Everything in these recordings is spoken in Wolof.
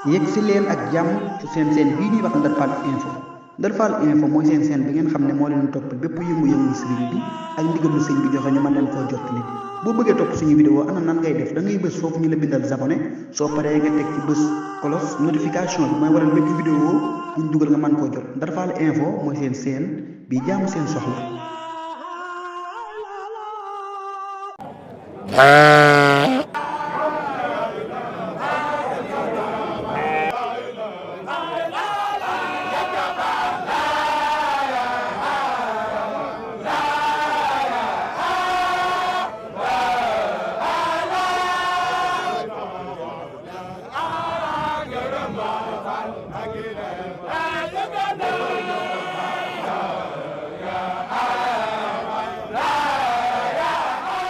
yegg si leen ak jàmm ci seen bii ñuy wax Ndar Fall info Ndar Fall info mooy seen bi ngeen xam ne moo leen topp bépp yëngu-yëngu sëriñ bi ak ndigal lu sëñ bi joxe ñu mën leen koo jottali boo bëggee topp suñu vidéo ana nan ngay def da ngay bës foofu ñu la bindal abonné soo paree nga teg ci bës cloche notification bi mooy waral bépp vidéo buñ dugal nga mën koo jot Ndar Fall info mooy seen bi jaamu seen soxla.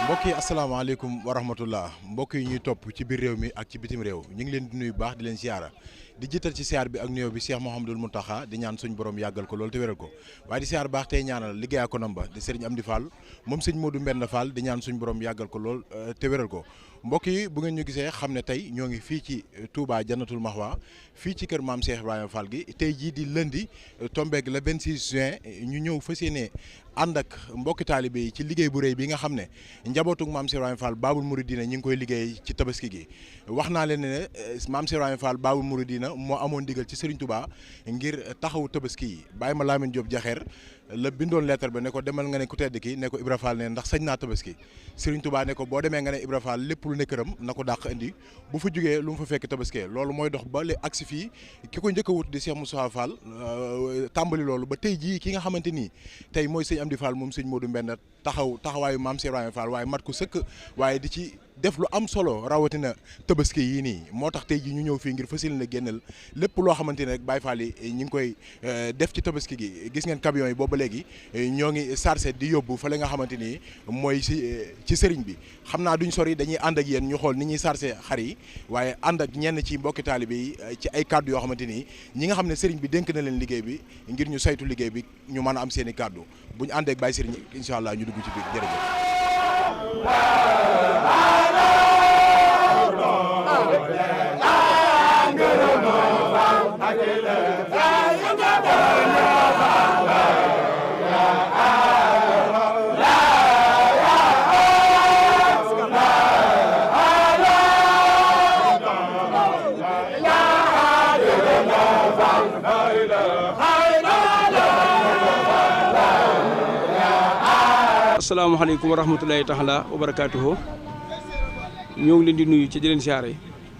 mbokk yi asalaamaaleykum wa rahmatullah mbokk yi ñuy topp ci biir réew mi ak ci bitim réew ñu ngi leen di nuyu baax di leen siyaara di jiital ci siyaar bi ak nuyoo bi Cheikh Mouhamadoul Mountakha di ñaan suñu borom yàggal ko loolu te wéral ko waaye di siyaar baax tey ñaanal liggéeyaa ko namba di Serigne Amdi Fall moom sëñ Modou Mbenda Fall di ñaan suñu borom yàggal ko lool te wéral ko mbokk yi bu ngeen ñu gisee xam ne tey ñoo ngi fii ci Touba Jannatul Mahwa fii ci kër maam Cheikh Ibrahima Fall gi tey jii di lundi tombeeg le 26 juin ñu ñëw fas yéene ànd ak mbokki taalibe yi ci liggéey bu rëy bi nga xam ne njabootug maam Cheikh Ibrahima Fall Babul Mouridina ñi ngi koy liggéey ci tabaski gi wax naa leen ne maam Cheikh Ibrahima Fall Babul Mouridina moo amoon ndigal ci Serigne Touba ngir taxawu tabaski yi bàyyi ma Lamine Diop Jaxeer la bindoon lettre ba ne ko demal nga ne ku tedd ki ne ko Ibra Fall ne ndax sañ naa tabaski Serigne Touba ne ko boo demee nga ne Ibra Fall lépp lu ne këram na ko dàq indi bu fa jugee lu mu fa fekk tabaski loolu mooy dox ba li agsi fii ki ko njëkk a wut di Cheikh Moussa Fall tàmbali loolu ba tey jii ki nga xamante nii tey mooy sëñ Amdi Fall moom sëñ Modou Mbenda taxawaayu maam Cheikh Ibrahima Fall waaye mat ko sëkk waaye di ci def lu am solo rawatina tabaski yii nii moo tax tey jii ñu ñëw fii ngir fasil na génnal lépp loo xamante ne rek Baye Fall yi ñu ngi koy def ci tabaski gi gis ngeen camion yi boobu ba léegi ñoo ngi chargé di yóbbu fa la nga xamante ni mooy ci sëriñ bi xam naa duñ sori dañuy ànd ak yéen ñu xool ni ñuy chargé xar yi waaye ànd ak ñenn ci mbokki taalibe yi ci ay kàddu yoo xamante ni ñi nga xam ne sëriñ bi dénk na leen liggéey bi ngir ñu saytu liggéey bi ñu mën a am seen i kàddu bu ñu àndee ak Baye sëriñ incha allah ñu dugg ci biir jërëjëf. asalaamaaleykum wa rahmatulahi taala wa barakaatuhu ñoo ngi leen di nuyu ci di leen siyaare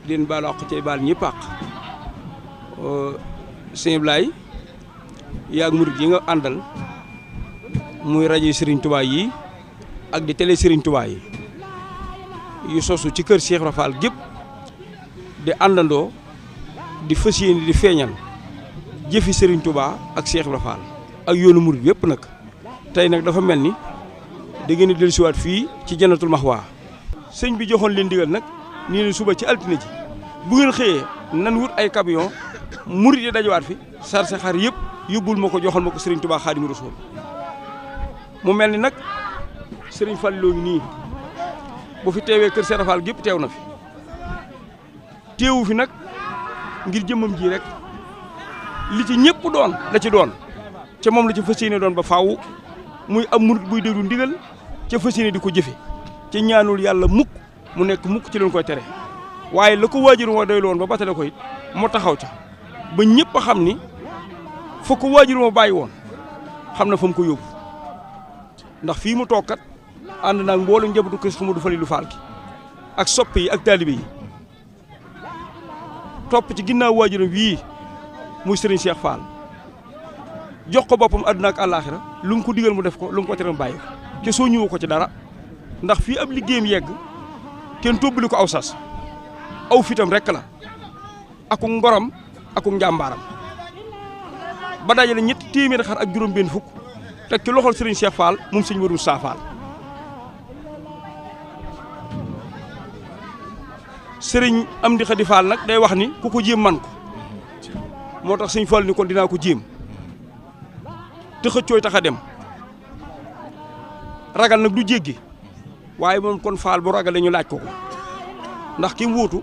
di leen baalu àq ci baal ñëpp àq sëñ Ablaye yaag murid yi nga àndal muy rajo Serigne Touba yi ak di télé Serigne Touba yi yu sosu ci kër Cheikh Ibra Fall gépp di àndandoo di fas yéene di feeñal jëfi Serigne Touba ak Cheikh Ibra Fall ak yoonu murid yëpp nag tey nag dafa mel ni da ngeen di dellusiwaat fii ci Jannatul Mahwa sëñ bi joxoon leen digal nag nii ne suba ci altine ji bu ngeen xëyee nan wut ay camion murid yi dajawaat fi sarse xar yëpp yóbbul ma ko joxal ma ko Serigne Touba Xaadimu Rasuul mu mel ni nag Serigne Fallou ngi nii bu fi teewee kër Cheikh Fall gépp teew na fi teewu fi nag ngir jëmmam ji rek li ci ñëpp doon la ci doon ca moom la ci fas yéene doon ba faaw muy am murid buy déglu ndigal ca fas yéene di ko jëfe ca ñaanul yàlla mukk mu nekk mukk ci leen koy tere waaye la ko waajur moo doy loon ba batale ko it moo taxaw ca ba ñëpp a xam ni fa ko waajur moo bàyyi woon xam na fa mu ko yóbbu ndax fii mu toog kat ànd naag mboolem njabootu kër Ahmadou Falilou Fall ki ak soppe yi ak taalibe yi topp ci ginnaaw waajuram wii muy Serigne Cheikh Fall jox ko boppam àdduna ak àllaaxira lu mu ko digal mu def ko lu mu ko tere mu bàyyi ko te soo ñëwoo ko ci dara ndax fii ab liggéeyam yegg kenn tóbbali ko aw sas aw fitam rek la aku ngorom aku njàmbaaram ba dajale ñetti téeméeri xar ak juróom benn fukk teg ci loxol Serigne Cheikh Fall moom sëñ Modou Sa Fall Serigne Amdi Khady Fall nag day wax ni ku ko jéem man ko moo tax sëñ Fall ni kon dinaa ko jéem te xëccooy tax a dem ragal nag du jéggi waaye moom kon Fall bu ragal ñu laaj ko ndax ki mu wuutu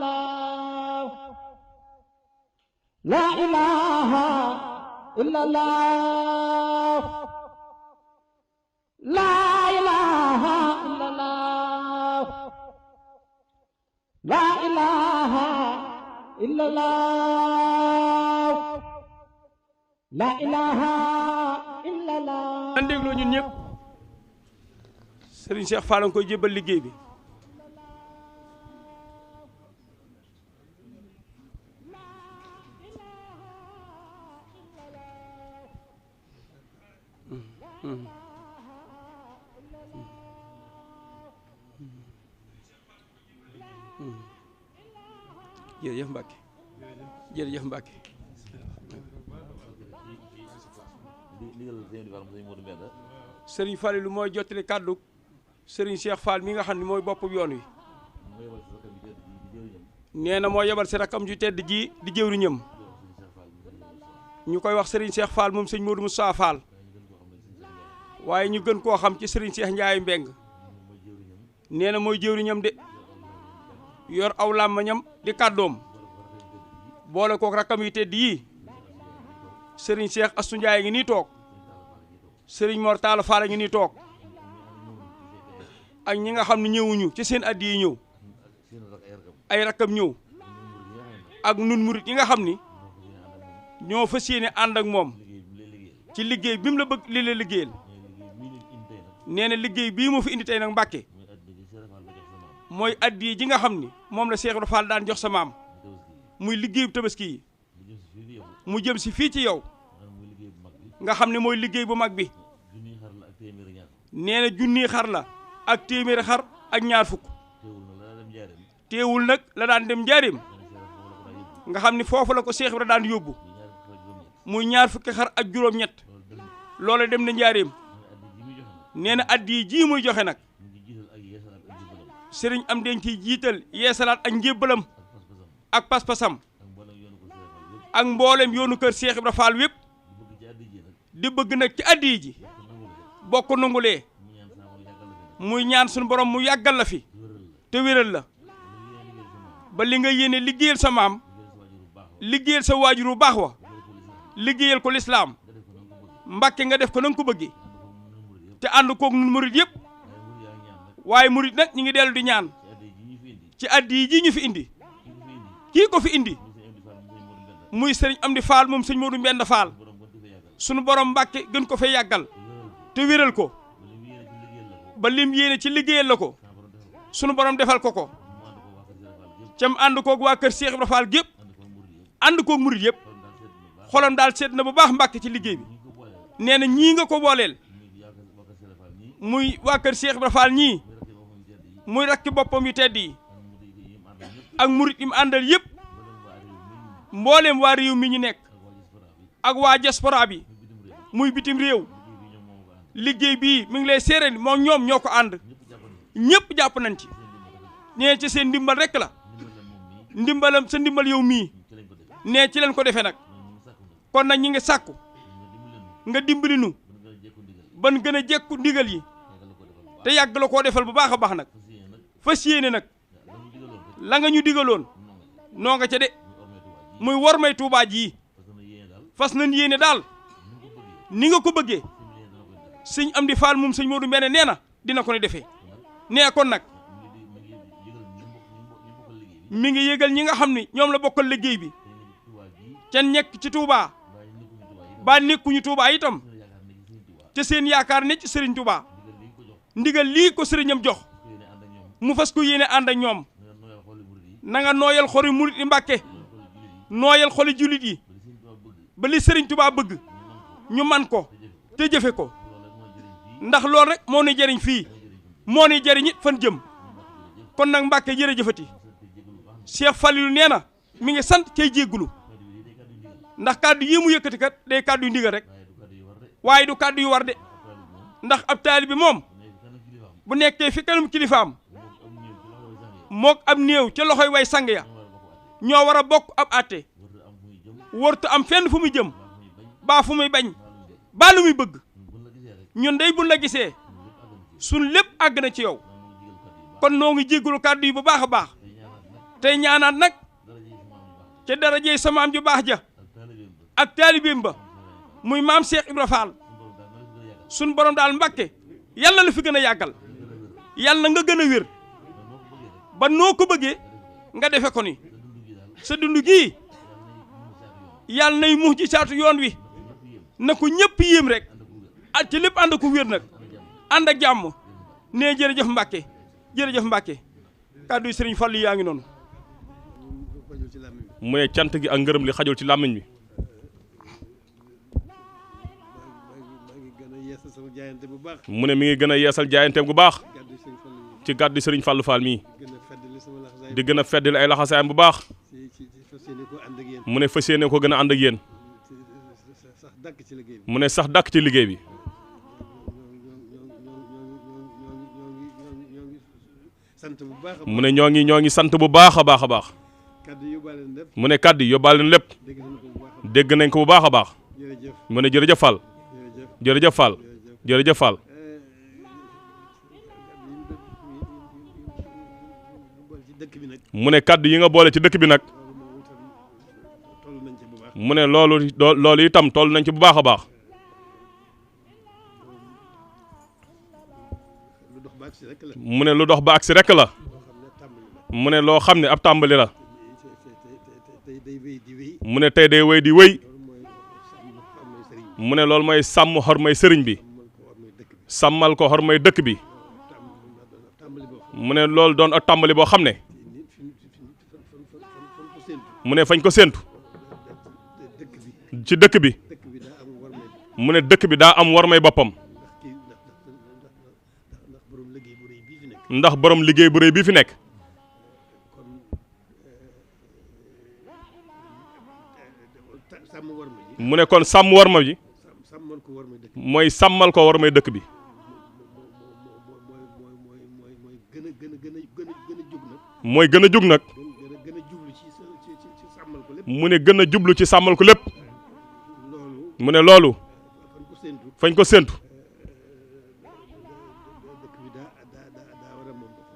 لا إله إلا الله لا إله إلا الله لا إله إلا الله لا إله إلا الله nan dégloo ñun ñëpp Serigne Cheikh Fall nga koy jébbal liggéey bi jërëjëf Mbacke jërëjëf Mbacke Serigne Fallilou mooy jottali kàddu Serigne Cheikh Fall mi nga xam ne mooy bopp yoon wi nee na moo yebal si rakam ju tedd ji di jëwriñam ñu koy wax Serigne Cheikh Fall moom sëñ Modou Moussa Fall waaye ñu gën koo xam ci Serigne Cheikh Ndiaye Mbeng nee na mooy jëwriñam de yor aw làmmañam di kàddoom boole kook rakam yu tedd yii Serigne Cheikh Assou Ndiaye ngi nii toog Serigne Mor Talla Fall ngi nii toog ak ñi nga xam ne ñëwuñu ci seen addi yi ñëw ay rakam ñëw ak nun murit yi nga xam ni ñoo fas yéene ànd ak moom ci liggéey bi mu la bëgg li la liggéeyal nee na liggéey bii moo fi indi tey nag Mbàkke mooy addi ji nga xam ni moom la Cheikh Ibra Fall daan jox sa maam muy liggéeyu tabaski yi mu jëm si fii ci yow nga xam ne mooy liggéey bu mag bi nee na junni xar la ak téeméeri xar ak ñaar fukk teewul nag la daan dem njaareem nga xam ni foofu la ko Cheikh Ibra daan yóbbu muy ñaar fukki xar ak juróom-ñett loola dem na njaareem nee na addi ji muy joxe nag sëriñ am den ciy jiital yeesalaat ak njébbalam ak pas-pasam ak mboolem yoonu kër Cheikh Ibra Fall wépp di bëgg nag ci addi ji bokk nangulee muy ñaan suñu borom mu yàggal la fi te wéral la ba li nga yéene liggéeyal sa maam liggéeyal sa waajur bu baax wa liggéeyal ko lislaam Mbàkke nga def ko na nga ko bëggee te ànd koog nun murit yëpp waaye murit nag ñi ngi dellu di ñaan ci addi ji ñu fi indi kii ko fi indi muy sëriñ Amdi Fall moom sëñ Modou Mbend Fall sunu borom Mbàkke gën ko fay yàggal te wéral ko ba lim yéene ci liggéeyal la ko sunu borom defal ko ko cam ànd koog waa kër Cheikh Ibra Fall gépp ànd koog murit yëpp xolam daal seet na bu baax Mbàkke ci liggéey bi nee na ñii nga ko booleel muy waa kër Cheikh Ibra Fall ñii muy rakki boppam yu tedd yi ak murit yi mu àndal yëpp mbooleem waa réew mi ñu nekk ak waa diaspora bi muy bitim réew liggéey bii mi ngi lay séeréer moom ñoom ñoo ko ànd ñëpp jàpp nañ ci nee ci seen ndimbal rek la ndimbalam sa ndimbal yow mii nee ci leen ko defee nag kon nag ñi ngi sàkku nga dimbali nu ban gën a jekku ndigal yi te yàgg la koo defal bu baax a baax nag fas yéene nag la nga ñu digaloon noo nga ca de muy wormay Tuubaa ji fas nañ yéene daal ni nga ko bëggee sëñ Amdi Fall moom sëñ Modou Mbene nee na dina ko ne defee nee kon nag mi ngi yëgal ñi nga xam ni ñoom la bokkal liggéey bi ca nekk ci Touba ba nekkuñu Touba itam ca seen yaakaar ne ci Serigne Touba ndigal lii ko sëriñam jox mu fas ko yéene ànd ak ñoom na nga nooyal xoli murit yi Mbàkke nooyal xoli jullit yi ba li Serigne Touba bëgg ñu man ko te jëfe ko ndax loolu rek moo ni jëriñ fii moo ni jëriñ it fan jëm kon nag Mbàkke jërëjëfati Cheikh Fallilou nee na mi ngi sant cay jéggulu ndax kàddu yi mu yëkkati kat day kàddu yu ndigal rek waaye du kàddu yu war de ndax ab taalibe bi moom bu nekkee fi kanam kilifaam mook ab néew ca loxoy way sang ya ñoo war a bokk ab àtte wartu am fenn fu muy jëm baa fu muy bañ baa lu muy bëgg ñun day buñ la gisee suñ lépp àgg na ci yow kon noo ngi jéggulu kàddu yi bu baax a baax tey ñaanaat nag ca darajey sa maam ju baax ja ak taalibeem ba muy maam Cheikh Ibra Fall suñ borom daal Mbàkke yàlla la fi gën a yàggal yàlla nga gën a wér ba noo ko bëggee nga defe ko ni sa dund gii yàlla nay muux ci saatu yoon wi na ko ñëpp yéem rek ak ci lépp ànd ko wér nag ànd ak jàmm nee jërëjëf Mbàkke jërëjëf Mbàkke kàddu yi sëriñ Fallu yaa ngi noonu. mu ne cant gi ak ngërëm li xajul ci làmmiñ bi. mu ne mi ngi gën a yeesal jaayanteem bu baax ci gàddu sëriñ Fallu Fall mii di gën a feddali ay laxasaayam bu baax mu ne fas yéene ko gën a ànd ak yéen mu ne sax dàkk ci liggéey bi mu ne ñoo ngi sant bu baax a baax a baax mu ne kàddu yóbbaale na lépp dégg nañ ko bu baax a baax mu ne jërëjëf Fall jërëjëf Fall jërëjëf Fall mu ne kàddu yi nga boole ci dëkk bi nag mu ne loolu itam toll nañ ci bu baax a baax mu ne lu dox ba agsi rekk la mu ne loo xam ne ab tàmbali la mu ne tey day wéy di wéy mu ne loolu mooy sàmm xormay sëriñ bi sàmmal ko xormay dëkk bi mu ne loolu doon ak tàmbali boo xam ne mu ne fañ ko séentu ci dëkk bi mu ne dëkk bi daa am warmay boppam ndax borom liggéey bu rëy bii fi nekk mu ne kon sàmm warma ji mooy sàmmal ko warmay dëkk bi mooy gën a jug nag mu ne gën a jublu ci sàmmal ko lépp mu ne loolu fañ ko séentu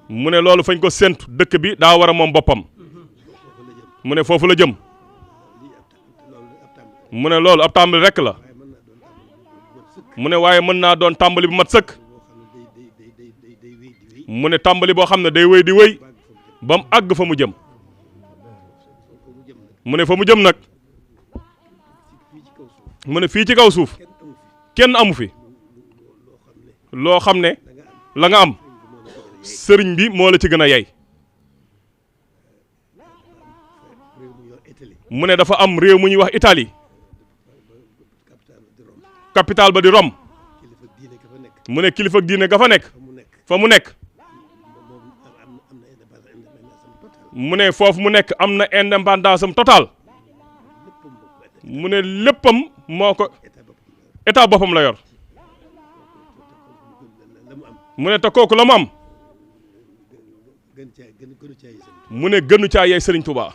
mu ne loolu fañ ko séentu dëkk bi daa war a moom boppam mu ne foofu la jëm mu ne loolu ab tàmbali rekk la mu ne waaye mën naa doon tàmbali bu mat sëkk mu ne tàmbali boo xam ne day wéy di wéy ba mu àgg fa mu jëm mu ne fa mu jëm nag mu ne fii ci kaw suuf kenn amu fi loo xam ne la nga am sëriñ bi moo la ci gën a yey mu ne dafa am réew mu ñuy wax Italie capital ba di Rome mu ne kilifa diine ga fa nekk fa mu nekk mu ne foofu mu nekk am na indépendance am total mu ne léppam moo ko état boppam la yor mu ne te kooku la mu am mu ne gënu caa yey Sëriñ Tuubaa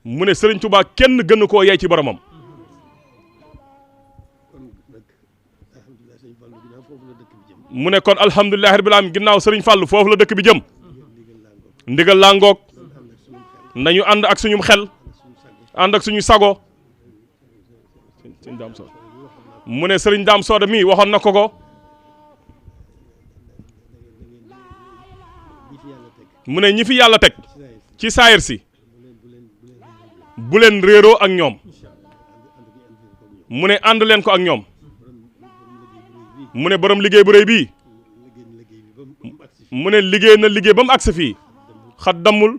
mu ne Sëriñ Tuubaa kenn gënu koo yey ci boromam mu ne kon alhamdulillahi rabbil alamin ginnaaw Sëriñ Fallu foofu la dëkk bi jëm ndigal laa ngoog nañu ànd ak suñum xel ànd ak suñu sago mu ne Sëriñ Daam Sooda mii waxoon na ko mu ne ñi fi yàlla teg ci saayir si bu leen réeroo ak ñoom mu ne ànd leen ko ak ñoom mu ne borom liggéey bu rëy bii mu ne liggéey na liggéey ba mu agsi fii xat dammul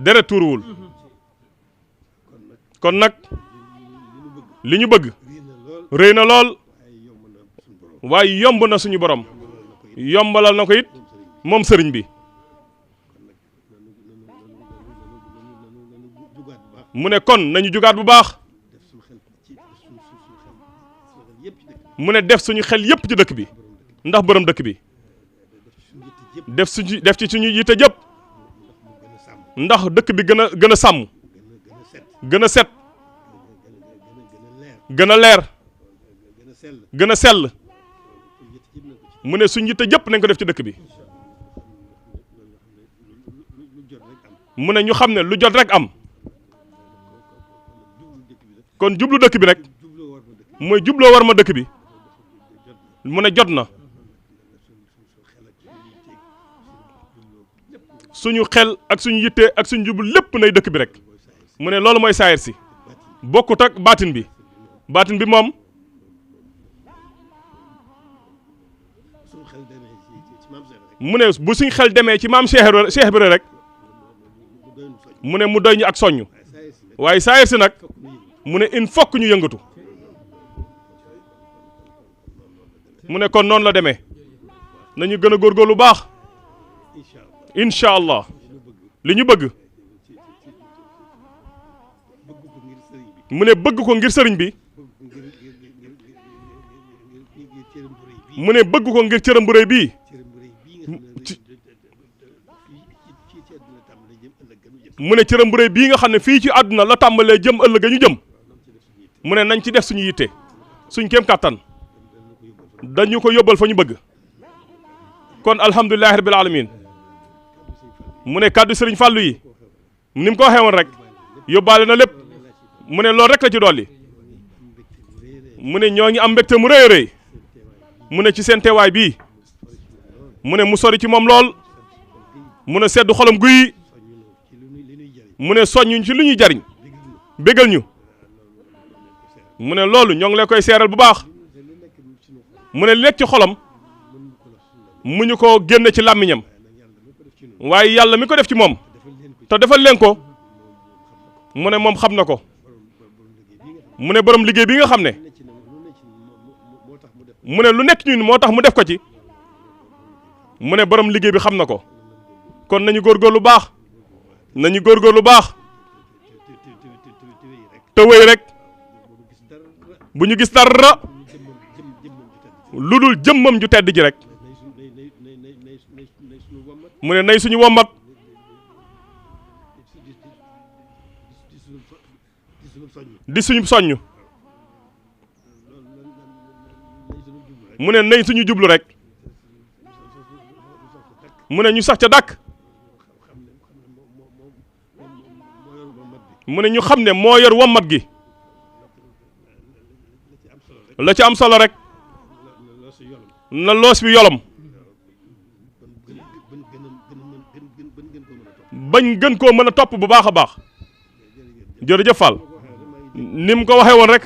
deret tuuruwul kon nag li ñu bëgg rëy na lool waaye yomb na suñu borom yombalal na ko it moom sëriñ bi mu ne kon nañu jugaat bu baax mu ne def suñu xel yépp ci dëkk bi ndax borom dëkk bi def ci suñu yitte jëpp ndax dëkk bi gën a sàmm gën a set gën a leer gën a sell mu ne suñ yitte jëpp nañ ko def ci dëkk bi mu ne ñu xam ne lu jot rek am kon jublu dëkk bi rek mooy jubloo war ma dëkk bi mu ne jot na suñu xel ak suñu yitte ak suñu jublu lépp nay dëkk bi rek mu ne loolu mooy saayir si bokkut ak baatin bi moom mu ne bu suñ xel demee ci maam Cheikh Ibra rek mu ne mu doy ñu ak soññ waaye saayir si nag mu ne il faut que ñu yëngatu mu ne kon noonu la demee nañu gën a góorgóorlu baax incha allah li ñu bëgg mu ne bëgg ko ngir sëriñ bi mu ne bëgg ko ngir cëram bu rëy bii mu ne cëram bu rëy bii nga xam ne fii ci àdduna la tàmbalee jëm ëllëg ñu jëm mu ne nañ ci def suñu yitte suñ kéem kàttan dañu ko yóbbal fa ñu bëgg kon alhamdulilahi rabbil alamin mu ne kàddu sëriñ Fàllu yi ni mu ko waxee woon rek yóbbaale na lépp mu ne loolu rek la ci dolli mu ne ñoo ngi am mbégte mu rëy a rëy mu ne ci seen teewaay bii mu ne mu sori ci moom lool mu ne seddu xolam guy mu ne soññuñ ci lu ñuy jariñ bégal ñu mu ne loolu ñoo ngi lay koy seeral bu baax mu ne lekk ci xolam mu ñu ko génne ci làmmiñam waaye yàlla mi ko def ci moom te defal leen ko mu ne moom xam na ko mu ne borom liggéey bi nga xam ne mu ne lu nekk ñun moo tax mu def ko ci mu ne borom liggéey bi xam na ko kon nañu góorgóorlu baax nañu góorgóorlu baax te wéy rek bu ñu gis dara lu dul jëmmam ju tedd ji rek mu ne nay suñu wommat di suñu soññ mu ne nay suñu jublu rek mu ne ñu sax ca dàkk mu ne ñu xam ne moo yor wommat gi la ci am solo rek na loos bi yolom bañ gën koo mën a topp bu baax a baax jërëjëf Fall ni mu ko waxee woon rek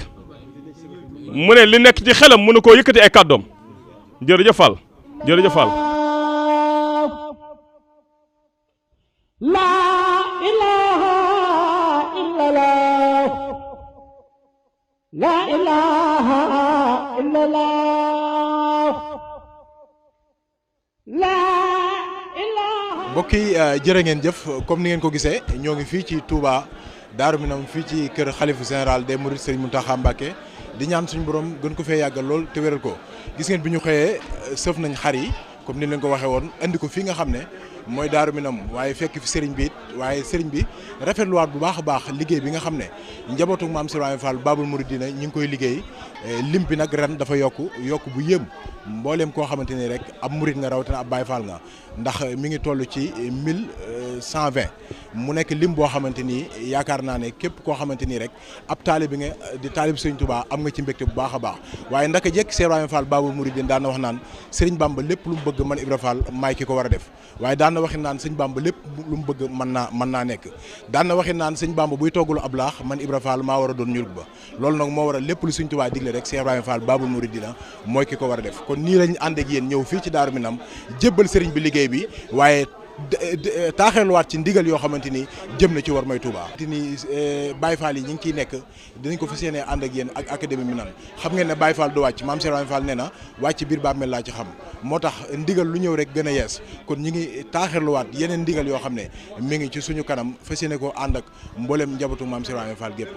mu ne li nekk ci xelam mu ne koo yëkkati ay kàddoom jërëjëf Fall jërëjëf Fall la ilaha illallah la ilaha illallah mbokk yi jërë ngeen jëf comme ni ngeen ko gisee ñoo ngi fii ci Touba Daaru Minam fii ci kër xalifa général des Mourides Serigne Mountakha Mbacké di ñaan suñu borom gën ko fee yàggal lool te wéral ko gis ngeen bi ñu xëyee sëf nañ xar yi comme ni leen ko waxee woon andi ko fii nga xam ne mooy Daaru Minam waaye fekk fi sëriñ bi it waaye sëriñ bi rafetluwaat bu baax a baax liggéey bi nga xam ne njabootu maam Serigne Fall Babul Mouridina ñu ngi koy liggéey lim bi nag ren dafa yokk bu yëm mbooleem koo xamante ni rek ab murid nga rawatina ab Baye Fall nga ndax mi ngi toll ci 1120 mu nekk lim boo xamante ni yaakaar naa ne képp koo xamante ni rek ab taalib bi nga di taalib Serigne Touba am nga ci mbégte bu baax a baax waaye ndaka jekk Serigne Fall Babul Mouridina daan na wax naan Serigne Bamba lépp lu mu bëgg man Ibra Fall maay ki ko war a def waaye daan na waxi naan sëñ Bamba lépp lu mu bëgg mën naa nekk daan na waxi naan sëñ Bamba buy toggalu ab laax man Ibra Fall maa war a doon ñulug ba loolu nag moo war a lépp lu Serigne Touba digle rek Serigne Fall Babul Mouridina mooy ki ko war a def kon nii lañ ànd ak yéen ñëw fii ci Daaru Minam jébbal sëriñ bi liggéey bi waaye taaxeeluwaat ci ndigal yoo xamante ni jëm na ci war may Touba ni Baye Fall yi ñu ngi ciy nekk dinañ ko fas yéene ànd ak yéen ak académie Minane xam ngeen ne Baye Fall du wàcc maam Serigne Fall nee na wàcc biir bàmmeel laa ci xam moo tax ndigal lu ñëw rek gën a yees kon ñi ngi taaxeeluwaat yeneen ndigal yoo xam ne mi ngi ci suñu kanam fas yéene koo ànd ak mboolem njabootu maam Serigne Fall gépp